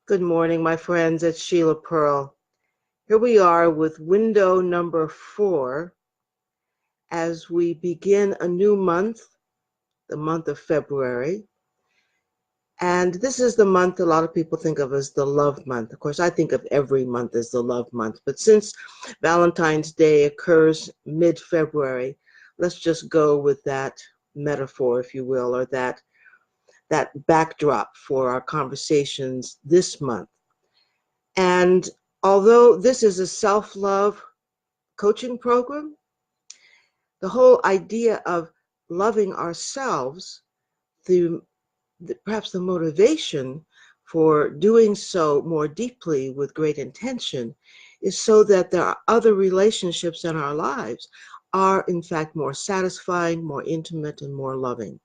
Good morning, my friends. It's Sheila Pearl. Here we are with window number 4 as we begin a new month, the month of February. And this is the month a lot of people think of as the love month. Of course, I think of every month as the love month. But since Valentine's Day occurs mid-February, let's just go with that metaphor, if you will, or that backdrop for our conversations this month. And although this is a self-love coaching program, the whole idea of loving ourselves, perhaps the motivation for doing so more deeply with great intention is so that there are other relationships in our lives are in fact more satisfying, more intimate, and more loving.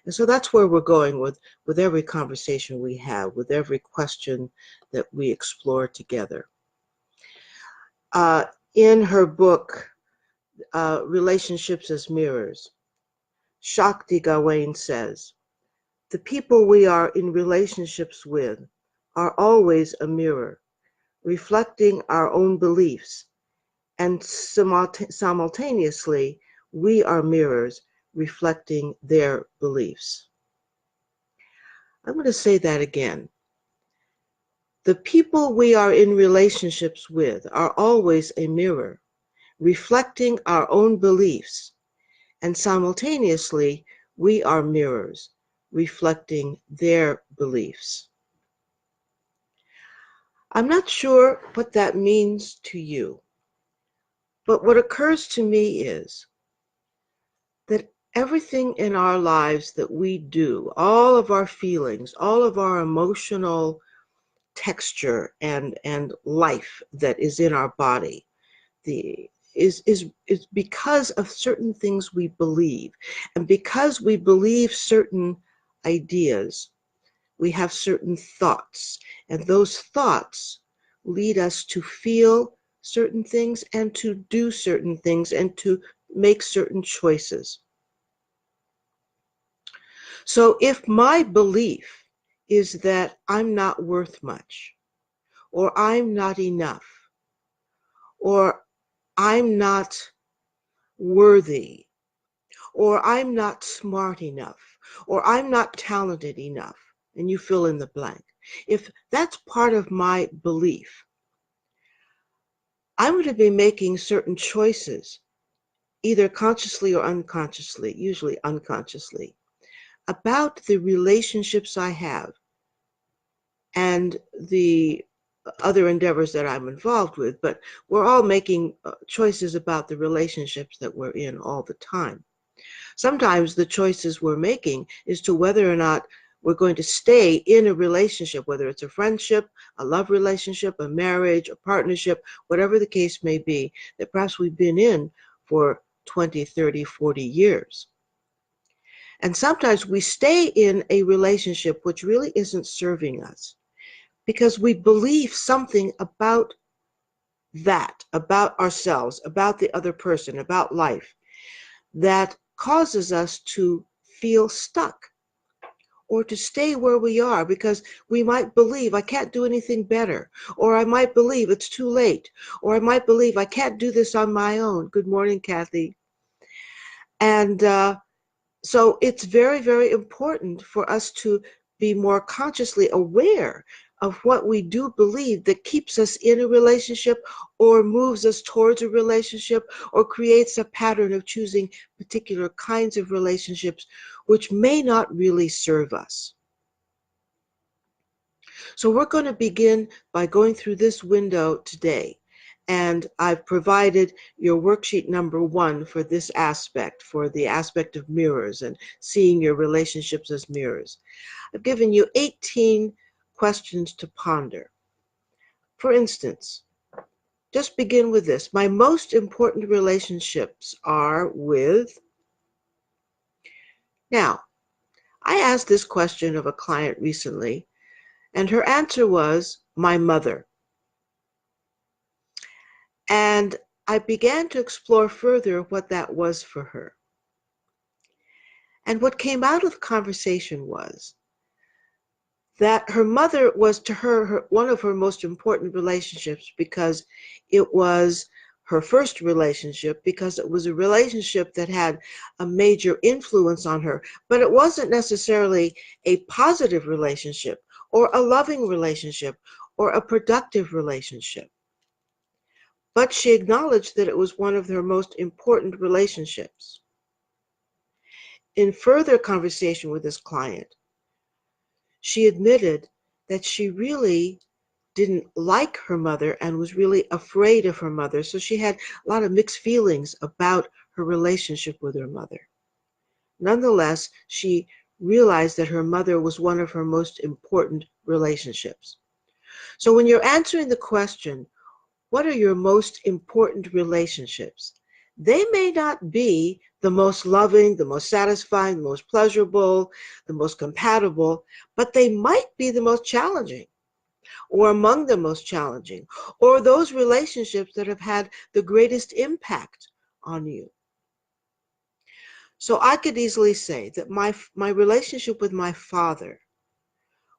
And so that's where we're going with every conversation we have, with every question that we explore together. In her book, Relationships as Mirrors, Shakti Gawain says, the people we are in relationships with are always a mirror, reflecting our own beliefs, and simultaneously, we are mirrors reflecting their beliefs. I'm going to say that again. The people we are in relationships with are always a mirror, reflecting our own beliefs, and simultaneously, we are mirrors, reflecting their beliefs. I'm not sure what that means to you, but what occurs to me is that everything in our lives that we do, all of our feelings, all of our emotional texture and life that is in our body, is because of certain things we believe. And because we believe certain ideas, we have certain thoughts. And those thoughts lead us to feel certain things and to do certain things and to make certain choices. So if my belief is that I'm not worth much, or I'm not enough, or I'm not worthy, or I'm not smart enough, or I'm not talented enough, and you fill in the blank. If that's part of my belief, I'm going to be making certain choices, either consciously or unconsciously, usually unconsciously, about the relationships I have and the other endeavors that I'm involved with. But we're all making choices about the relationships that we're in all the time. Sometimes the choices we're making is to whether or not we're going to stay in a relationship, whether it's a friendship, a love relationship, a marriage, a partnership, whatever the case may be, that perhaps we've been in for 20, 30, 40 years. And sometimes we stay in a relationship which really isn't serving us because we believe something about that, about ourselves, about the other person, about life, that causes us to feel stuck or to stay where we are because we might believe I can't do anything better, or I might believe it's too late, or I might believe I can't do this on my own. Good morning, Kathy. And so it's very, very important for us to be more consciously aware of what we do believe that keeps us in a relationship or moves us towards a relationship or creates a pattern of choosing particular kinds of relationships which may not really serve us. So we're going to begin by going through this window today. And I've provided your worksheet number 1 for this aspect, for the aspect of mirrors and seeing your relationships as mirrors. I've given you 18 questions to ponder. For instance, just begin with this. My most important relationships are with... Now, I asked this question of a client recently, and her answer was my mother. And I began to explore further what that was for her. And what came out of the conversation was that her mother was to her one of her most important relationships because it was her first relationship, because it was a relationship that had a major influence on her, but it wasn't necessarily a positive relationship or a loving relationship or a productive relationship. But she acknowledged that it was one of her most important relationships. In further conversation with this client, she admitted that she really didn't like her mother and was really afraid of her mother. So she had a lot of mixed feelings about her relationship with her mother. Nonetheless, she realized that her mother was one of her most important relationships. So when you're answering the question, what are your most important relationships? They may not be the most loving, the most satisfying, the most pleasurable, the most compatible, but they might be the most challenging, or among the most challenging, or those relationships that have had the greatest impact on you. So I could easily say that my relationship with my father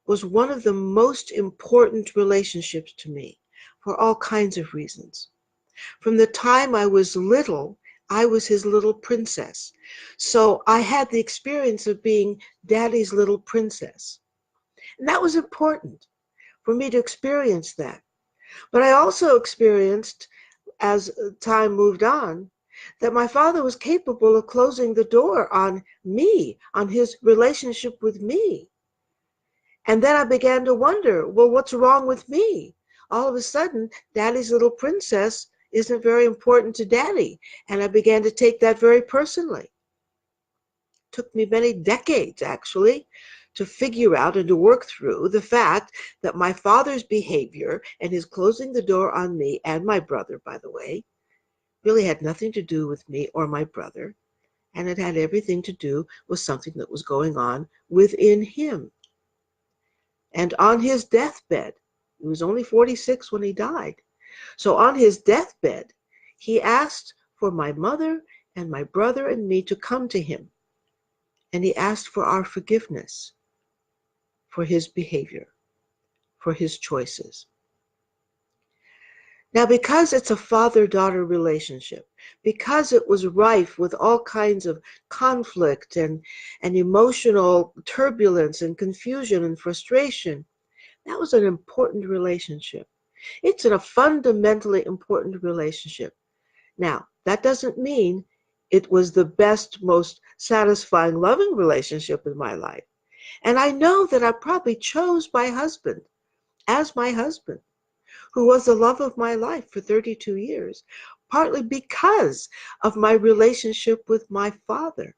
was one of the most important relationships to me for all kinds of reasons. From the time I was little, I was his little princess. So I had the experience of being daddy's little princess. And that was important for me to experience that. But I also experienced, as time moved on, that my father was capable of closing the door on me, on his relationship with me. And then I began to wonder, well, what's wrong with me? All of a sudden, daddy's little princess isn't very important to daddy. And I began to take that very personally. It took me many decades, actually, to figure out and to work through the fact that my father's behavior and his closing the door on me and my brother, by the way, really had nothing to do with me or my brother. And it had everything to do with something that was going on within him. And on his deathbed, he was only 46 when he died. So on his deathbed, he asked for my mother and my brother and me to come to him. And he asked for our forgiveness for his behavior, for his choices. Now, because it's a father-daughter relationship, because it was rife with all kinds of conflict and emotional turbulence and confusion and frustration, that was an important relationship. It's a fundamentally important relationship. Now, that doesn't mean it was the best, most satisfying, loving relationship in my life. And I know that I probably chose my husband as my husband, who was the love of my life for 32 years, partly because of my relationship with my father.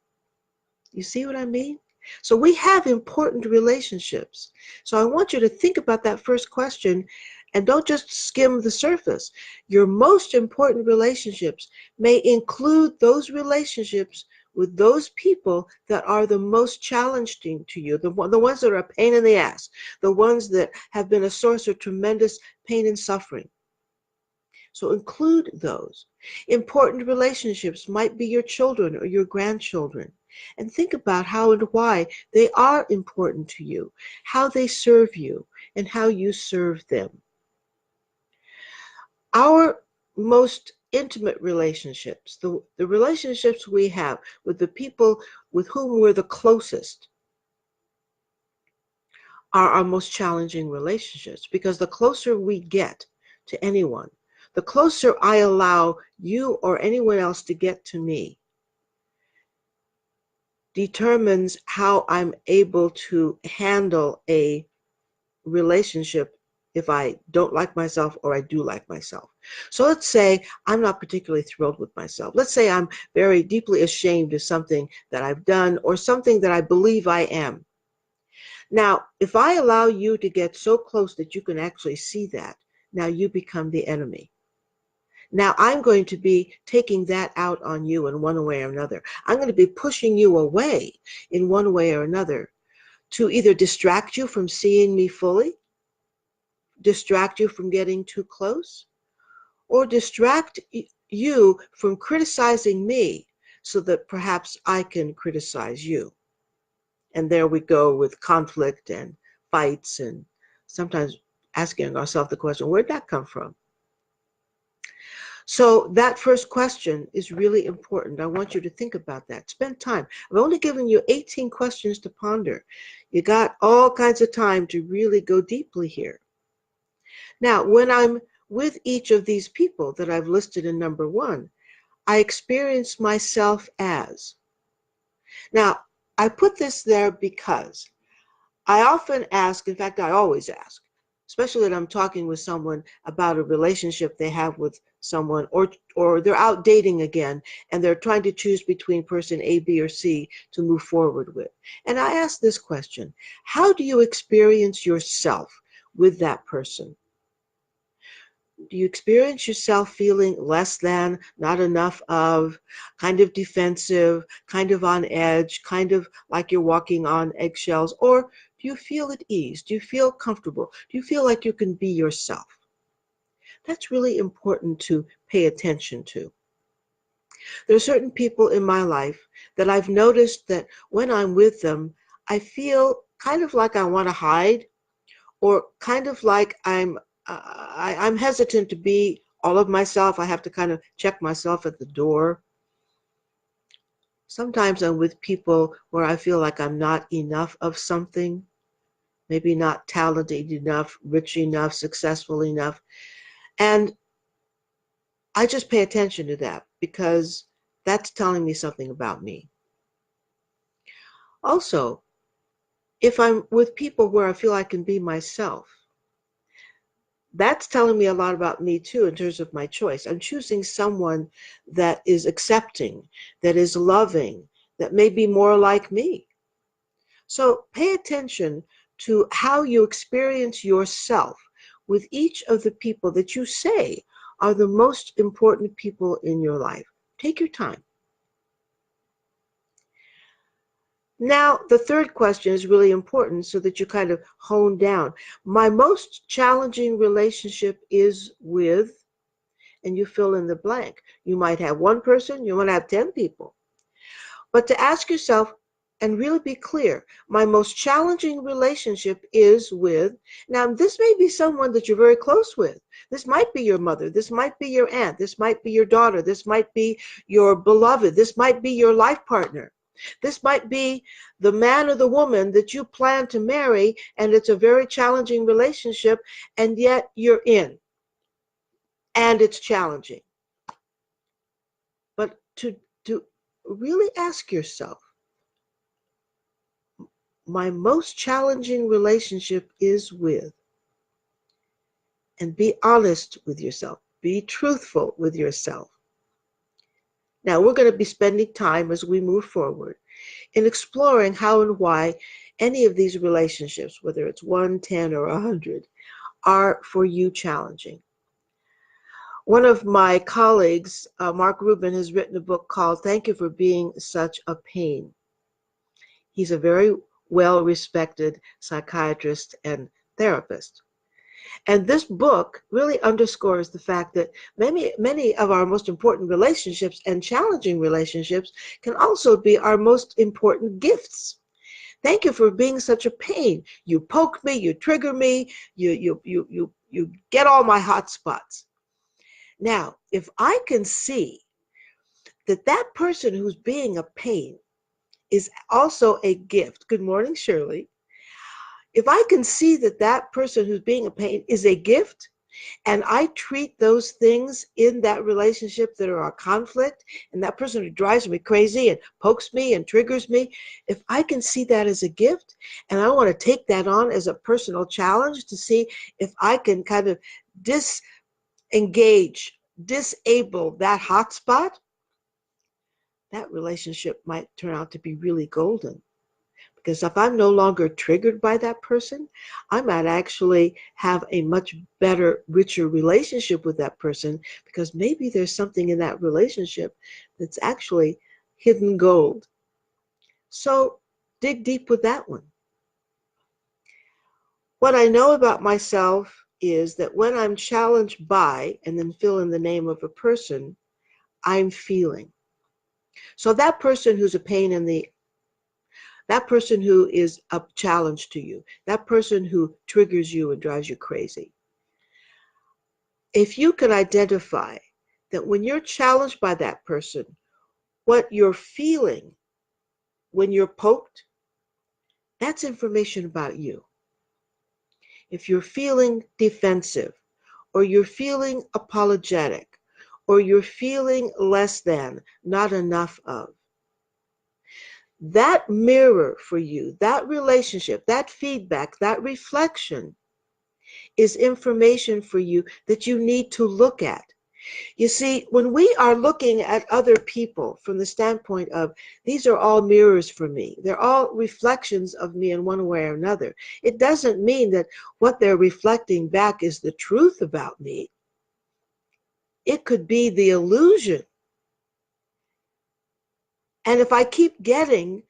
You see what I mean? So we have important relationships. So I want you to think about that first question and don't just skim the surface. Your most important relationships may include those relationships with those people that are the most challenging to you, the ones that are a pain in the ass, the ones that have been a source of tremendous pain and suffering. So include those. Important relationships might be your children or your grandchildren. And think about how and why they are important to you, how they serve you, and how you serve them. Our most intimate relationships, the relationships we have with the people with whom we're the closest, are our most challenging relationships, because the closer we get to anyone, the closer I allow you or anyone else to get to me, determines how I'm able to handle a relationship if I don't like myself or I do like myself. So let's say I'm not particularly thrilled with myself. Let's say I'm very deeply ashamed of something that I've done or something that I believe I am. Now, if I allow you to get so close that you can actually see that, now you become the enemy. Now I'm going to be taking that out on you in one way or another. I'm going to be pushing you away in one way or another to either distract you from seeing me fully, distract you from getting too close, or distract you from criticizing me so that perhaps I can criticize you. And there we go with conflict and fights, and sometimes asking ourselves the question, where'd that come from? So that first question is really important. I want you to think about that. Spend time. I've only given you 18 questions to ponder. You got all kinds of time to really go deeply here. Now, when I'm with each of these people that I've listed in number one, I experience myself as. Now, I put this there because I often ask, in fact, I always ask, especially when I'm talking with someone about a relationship they have with someone, or they're out dating again and they're trying to choose between person A, B, or C to move forward with. And I ask this question: how do you experience yourself with that person? Do you experience yourself feeling less than, not enough of, kind of defensive, kind of on edge, kind of like you're walking on eggshells? Or do you feel at ease? Do you feel comfortable? Do you feel like you can be yourself? That's really important to pay attention to. There are certain people in my life that I've noticed that when I'm with them, I feel kind of like I want to hide, or kind of like I'm hesitant to be all of myself. I have to kind of check myself at the door. Sometimes I'm with people where I feel like I'm not enough of something, maybe not talented enough, rich enough, successful enough. And I just pay attention to that because that's telling me something about me. Also, if I'm with people where I feel I can be myself, that's telling me a lot about me too in terms of my choice. I'm choosing someone that is accepting, that is loving, that may be more like me. So pay attention to how you experience yourself with each of the people that you say are the most important people in your life. Take your time. Now, the third question is really important so that you kind of hone down. My most challenging relationship is with, and you fill in the blank. You might have one person, you might have 10 people. But to ask yourself and really be clear, my most challenging relationship is with, now this may be someone that you're very close with. This might be your mother, this might be your aunt, this might be your daughter, this might be your beloved, this might be your life partner. This might be the man or the woman that you plan to marry, and it's a very challenging relationship, and yet you're in, and it's challenging. But to really ask yourself, my most challenging relationship is with, and be honest with yourself. Be truthful with yourself. Now, we're going to be spending time as we move forward in exploring how and why any of these relationships, whether it's 1, 10, or 100, are for you challenging. One of my colleagues, Mark Rubin, has written a book called Thank You for Being Such a Pain. He's a very well-respected psychiatrist and therapist. And this book really underscores the fact that many of our most important relationships and challenging relationships can also be our most important gifts. Thank you for being such a pain. You poke me, you trigger me, you get all my hot spots. Now, if I can see that that person who's being a pain is also a gift. Good morning, Shirley. If I can see that that person who's being a pain is a gift, and I treat those things in that relationship that are a conflict, and that person who drives me crazy and pokes me and triggers me, if I can see that as a gift, and I want to take that on as a personal challenge to see if I can kind of disengage, disable that hotspot, that relationship might turn out to be really golden. Because if I'm no longer triggered by that person, I might actually have a much better, richer relationship with that person, because maybe there's something in that relationship that's actually hidden gold. So dig deep with that one. What I know about myself is that when I'm challenged by, and then fill in the name of a person, I'm feeling. So that person who's a pain in the that person who is a challenge to you, that person who triggers you and drives you crazy. If you can identify that when you're challenged by that person, what you're feeling when you're poked, that's information about you. If you're feeling defensive, or you're feeling apologetic, or you're feeling less than, not enough of, that mirror for you, that relationship, that feedback, that reflection is information for you that you need to look at. You see, when we are looking at other people from the standpoint of, these are all mirrors for me, they're all reflections of me in one way or another, it doesn't mean that what they're reflecting back is the truth about me. It could be the illusion. And if I keep getting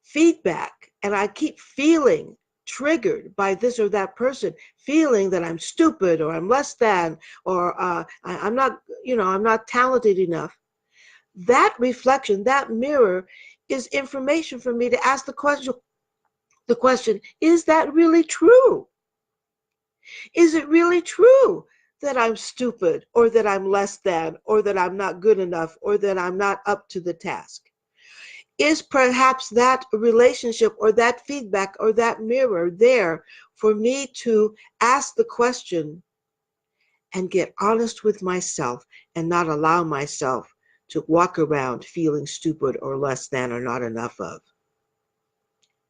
feedback and I keep feeling triggered by this or that person, feeling that I'm stupid or I'm less than, or I'm not, I'm not talented enough, that reflection, that mirror is information for me to ask the question, is that really true? Is it really true that I'm stupid, or that I'm less than, or that I'm not good enough, or that I'm not up to the task? Is perhaps that relationship or that feedback or that mirror there for me to ask the question and get honest with myself and not allow myself to walk around feeling stupid or less than or not enough of?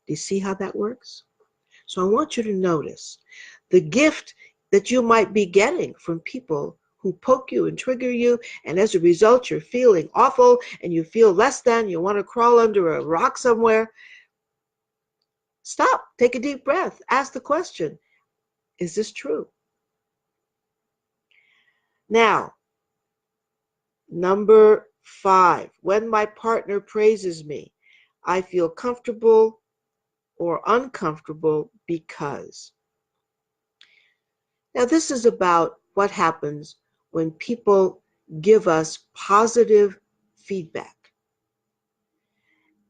Do you see how that works? So I want you to notice the gift that you might be getting from people who poke you and trigger you, and as a result you're feeling awful and you feel less than, you want to crawl under a rock somewhere. Stop, take a deep breath, ask the question, is this true? Now, number 5, when my partner praises me, I feel comfortable or uncomfortable because. Now, this is about what happens when people give us positive feedback.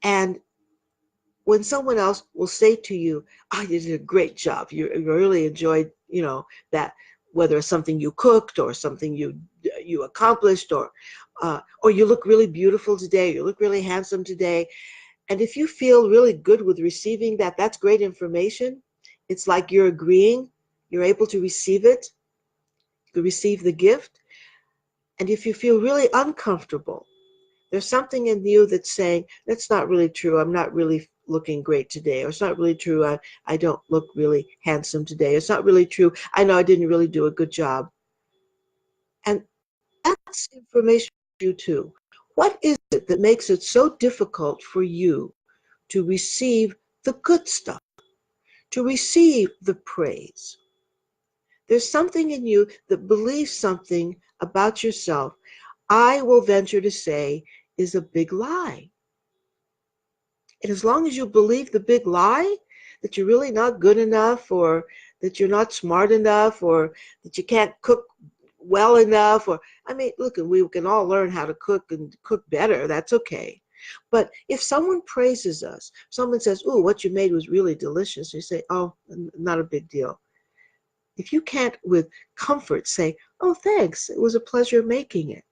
And when someone else will say to you, oh, you did a great job, you really enjoyed, that, whether it's something you cooked or something you accomplished, or you look really beautiful today, you look really handsome today. And if you feel really good with receiving that, that's great information. It's like you're agreeing, you're able to receive it, to receive the gift. And if you feel really uncomfortable, there's something in you that's saying, that's not really true, I'm not really looking great today, or it's not really true, I don't look really handsome today, it's not really true, I know I didn't really do a good job. And that's information for you too. What is it that makes it so difficult for you to receive the good stuff, to receive the praise? There's something in you that believes something about yourself, I will venture to say, is a big lie. And as long as you believe the big lie, that you're really not good enough, or that you're not smart enough, or that you can't cook well enough, or, look, we can all learn how to cook and cook better, that's okay. But if someone praises us, someone says, ooh, what you made was really delicious, you say, oh, not a big deal. If you can't with comfort say, oh, thanks, it was a pleasure making it,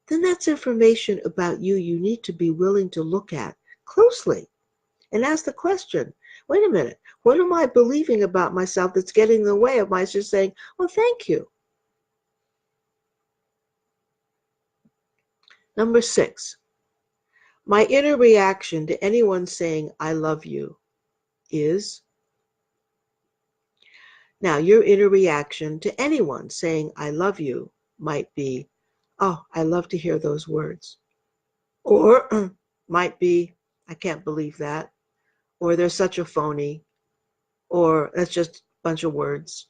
then that's information about you need to be willing to look at closely and ask the question, wait a minute, what am I believing about myself that's getting in the way of my just saying, oh, thank you? Number 6, my inner reaction to anyone saying, I love you is. Now, your inner reaction to anyone saying, I love you might be, oh, I love to hear those words. Or might be, I can't believe that. Or they're such a phony. Or that's just a bunch of words.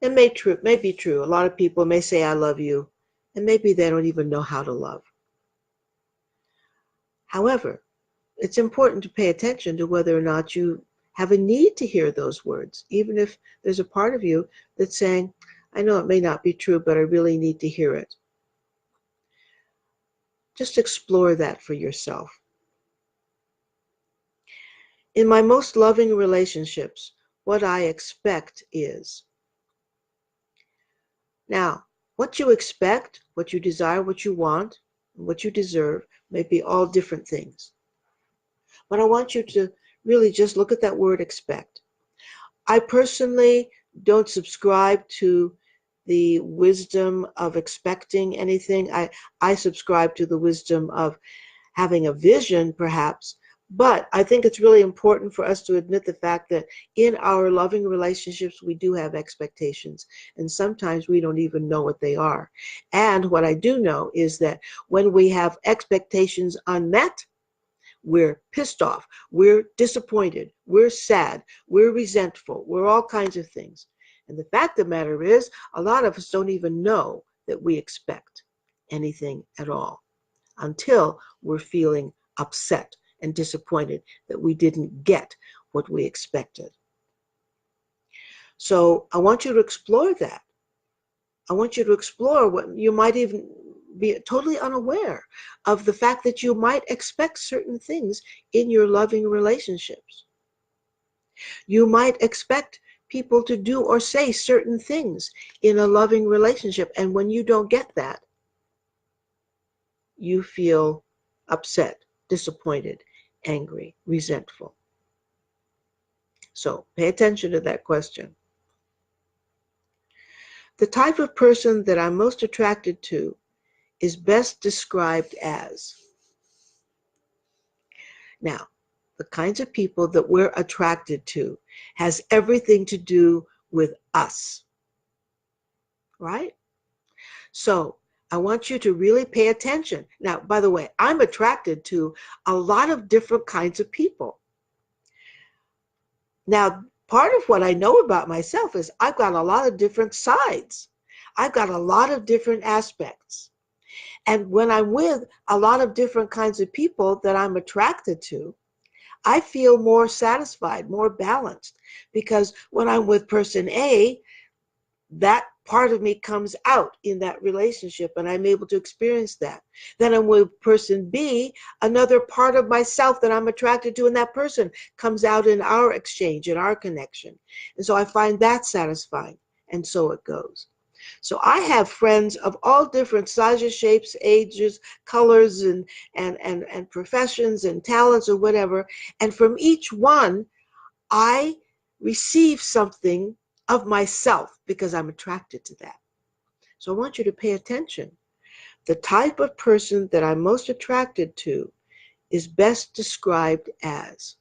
It may be true. A lot of people may say, I love you, and maybe they don't even know how to love. However, it's important to pay attention to whether or not you have a need to hear those words, even if there's a part of you that's saying, I know it may not be true, but I really need to hear it. Just explore that for yourself. In my most loving relationships, what I expect is. Now, what you expect, what you desire, what you want, what you deserve may be all different things. But I want you to really just look at that word expect. I personally don't subscribe to the wisdom of expecting anything. I subscribe to the wisdom of having a vision, perhaps. But I think it's really important for us to admit the fact that in our loving relationships, we do have expectations. And sometimes we don't even know what they are. And what I do know is that when we have expectations unmet, we're pissed off, we're disappointed, we're sad, we're resentful, we're all kinds of things. And the fact of the matter is, a lot of us don't even know that we expect anything at all until we're feeling upset and disappointed that we didn't get what we expected. So I want you to explore that. I want you to explore what you might even be totally unaware of the fact that you might expect certain things in your loving relationships. You might expect people to do or say certain things in a loving relationship, and when you don't get that, you feel upset, disappointed, angry, resentful. So pay attention to that question. The type of person that I'm most attracted to is best described as. Now, the kinds of people that we're attracted to has everything to do with us, right? So I want you to really pay attention. Now, by the way, I'm attracted to a lot of different kinds of people. Now, part of what I know about myself is I've got a lot of different sides. I've got a lot of different aspects. And when I'm with a lot of different kinds of people that I'm attracted to, I feel more satisfied, more balanced. Because when I'm with person A, that part of me comes out in that relationship and I'm able to experience that. Then I'm with person B, another part of myself that I'm attracted to in that person comes out in our exchange, in our connection. And so I find that satisfying. And so it goes. So I have friends of all different sizes, shapes, ages, colors, and professions and talents or whatever. And from each one, I receive something of myself because I'm attracted to that. So I want you to pay attention. The type of person that I'm most attracted to is best described as.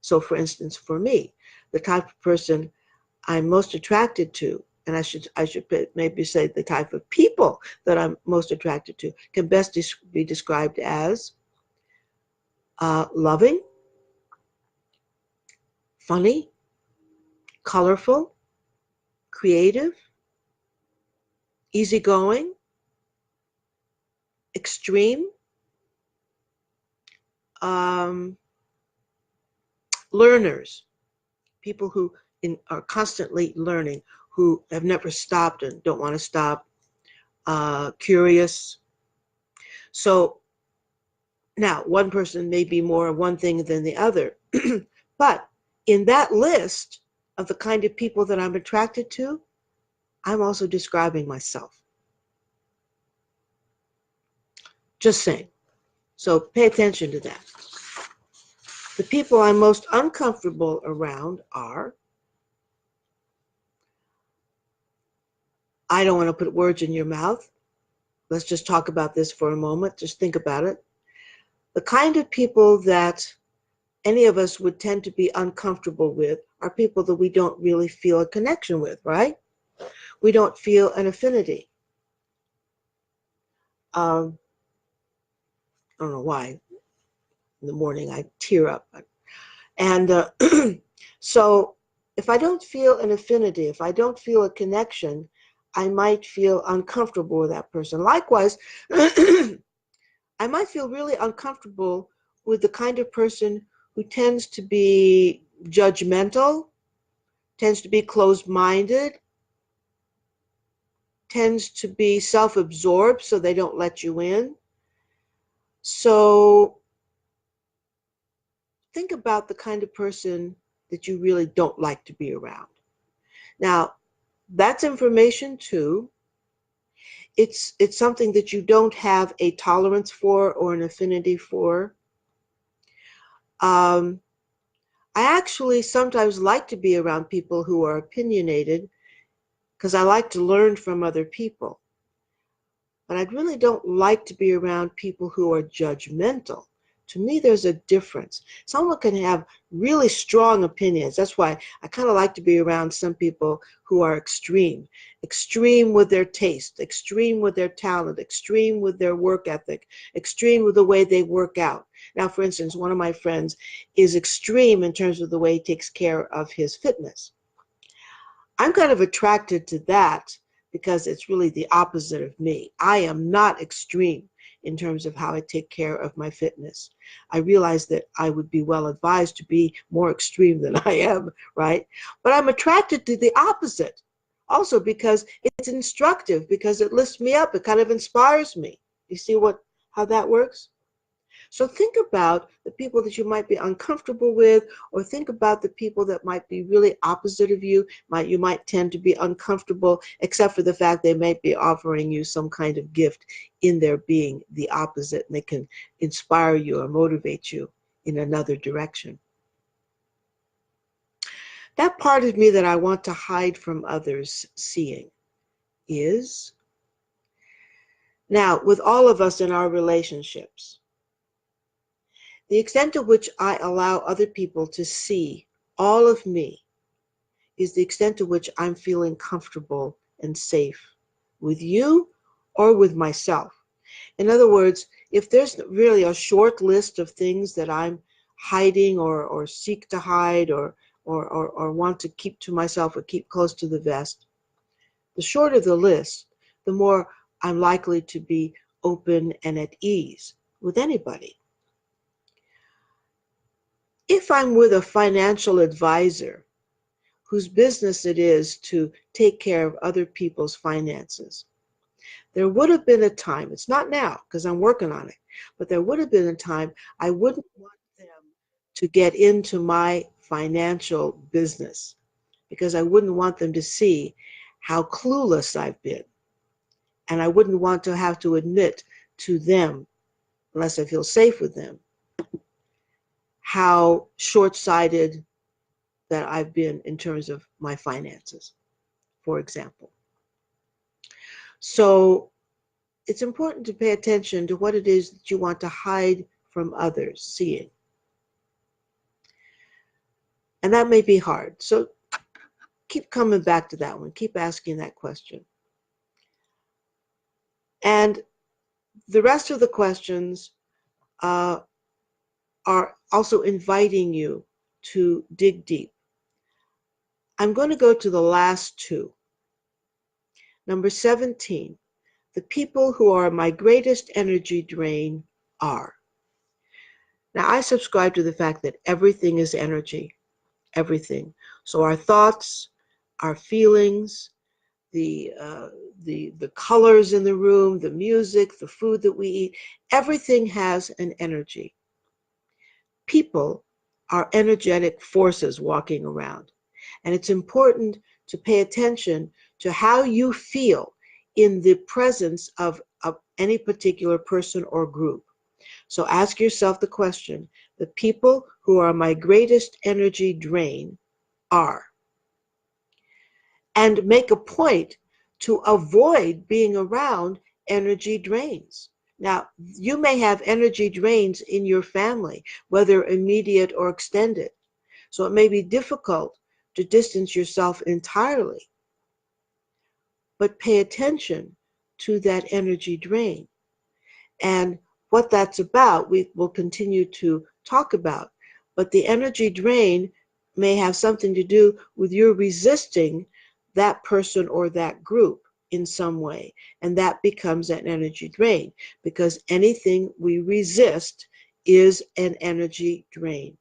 So for instance, for me, the type of person I'm most attracted to, and I should maybe say the type of people that I'm most attracted to, can best be described as loving, funny, colorful, creative, easygoing, extreme, learners, people who are constantly learning, who have never stopped and don't want to stop, curious. So now one person may be more of one thing than the other, but in that list of the kind of people that I'm attracted to, I'm also describing myself. Just saying. So pay attention to that. The people I'm most uncomfortable around are, I don't want to put words in your mouth. Let's just talk about this for a moment. Just think about it. The kind of people that any of us would tend to be uncomfortable with are people that we don't really feel a connection with, right? We don't feel an affinity. I don't know why. In the morning I tear up. And so if I don't feel an affinity, if I don't feel a connection, I might feel uncomfortable with that person. Likewise, I might feel really uncomfortable with the kind of person who tends to be judgmental, tends to be closed-minded, tends to be self-absorbed, so they don't let you in. So think about the kind of person that you really don't like to be around. Now, that's information too. It's something that you don't have a tolerance for or an affinity for. I actually sometimes like to be around people who are opinionated because I like to learn from other people. But I really don't like to be around people who are judgmental. To me, there's a difference. Someone can have really strong opinions. That's why I kind of like to be around some people who are extreme. Extreme with their taste, extreme with their talent, extreme with their work ethic, extreme with the way they work out. Now, for instance, one of my friends is extreme in terms of the way he takes care of his fitness. I'm kind of attracted to that because it's really the opposite of me. I am not extreme in terms of how I take care of my fitness. I realize that I would be well advised to be more extreme than I am, right? But I'm attracted to the opposite also because it's instructive, because it lifts me up. It kind of inspires me. You see how that works? So think about the people that you might be uncomfortable with, or think about the people that might be really opposite of you. You might tend to be uncomfortable, except for the fact they might be offering you some kind of gift in their being the opposite, and they can inspire you or motivate you in another direction. That part of me that I want to hide from others seeing is, now, with all of us in our relationships, the extent to which I allow other people to see all of me is the extent to which I'm feeling comfortable and safe with you or with myself. In other words, if there's really a short list of things that I'm hiding or seek to hide or want to keep to myself or keep close to the vest, the shorter the list, the more I'm likely to be open and at ease with anybody. If I'm with a financial advisor whose business it is to take care of other people's finances, there would have been a time, it's not now because I'm working on it, but there would have been a time I wouldn't want them to get into my financial business because I wouldn't want them to see how clueless I've been. And I wouldn't want to have to admit to them, unless I feel safe with them, how short-sighted that I've been in terms of my finances, for example. So it's important to pay attention to what it is that you want to hide from others seeing. And that may be hard. So keep coming back to that one. Keep asking that question. And the rest of the questions are also inviting you to dig deep. I'm going to go to the last two. Number 17, the people who are my greatest energy drain are. Now, I subscribe to the fact that everything is energy, everything. So our thoughts, our feelings, the colors in the room, the music, the food that we eat, everything has an energy. People are energetic forces walking around. And it's important to pay attention to how you feel in the presence of any particular person or group. So ask yourself the question, the people who are my greatest energy drain are. And make a point to avoid being around energy drains. Now, you may have energy drains in your family, whether immediate or extended. So it may be difficult to distance yourself entirely. But pay attention to that energy drain. And what that's about, we will continue to talk about. But the energy drain may have something to do with your resisting that person or that group in some way. And that becomes an energy drain, because anything we resist is an energy drain.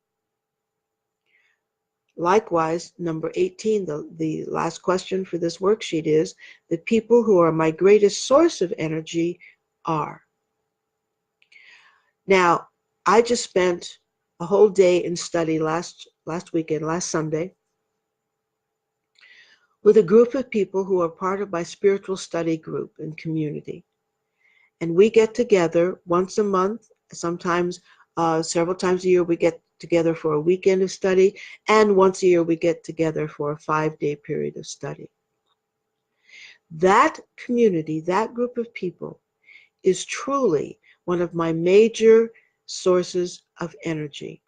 Likewise, number 18, the last question for this worksheet is, the people who are my greatest source of energy are. Now, I just spent a whole day in study last weekend, last Sunday, with a group of people who are part of my spiritual study group and community. And we get together once a month, sometimes several times a year we get together for a weekend of study, and once a year we get together for a 5-day period of study. That community, that group of people, is truly one of my major sources of energy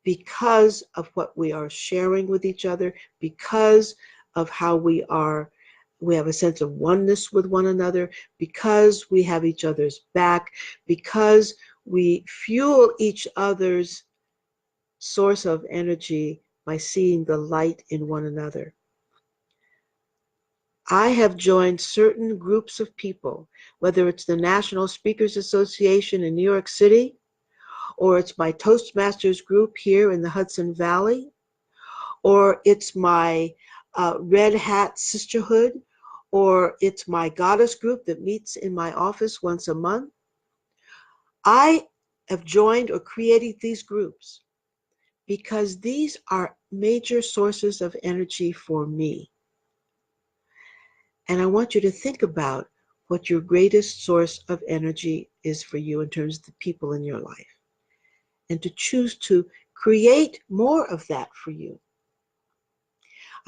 because of what we are sharing with each other, because of how we have a sense of oneness with one another, because we have each other's back, because we fuel each other's source of energy by seeing the light in one another. I have joined certain groups of people, whether it's the National Speakers Association in New York City, or it's my Toastmasters group here in the Hudson Valley, or it's my Red Hat Sisterhood, or it's my Goddess group that meets in my office once a month. I have joined or created these groups because these are major sources of energy for me. And I want you to think about what your greatest source of energy is for you in terms of the people in your life, and to choose to create more of that for you.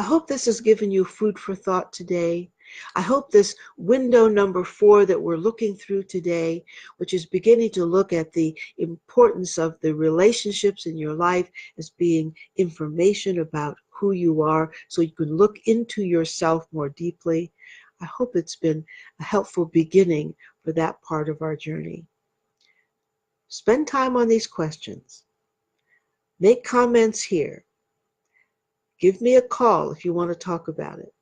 I hope this has given you food for thought today. I hope this window number 4 that we're looking through today, which is beginning to look at the importance of the relationships in your life as being information about who you are, so you can look into yourself more deeply. I hope it's been a helpful beginning for that part of our journey. Spend time on these questions. Make comments here. Give me a call if you want to talk about it.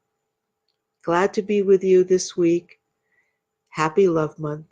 Glad to be with you this week. Happy Love Month.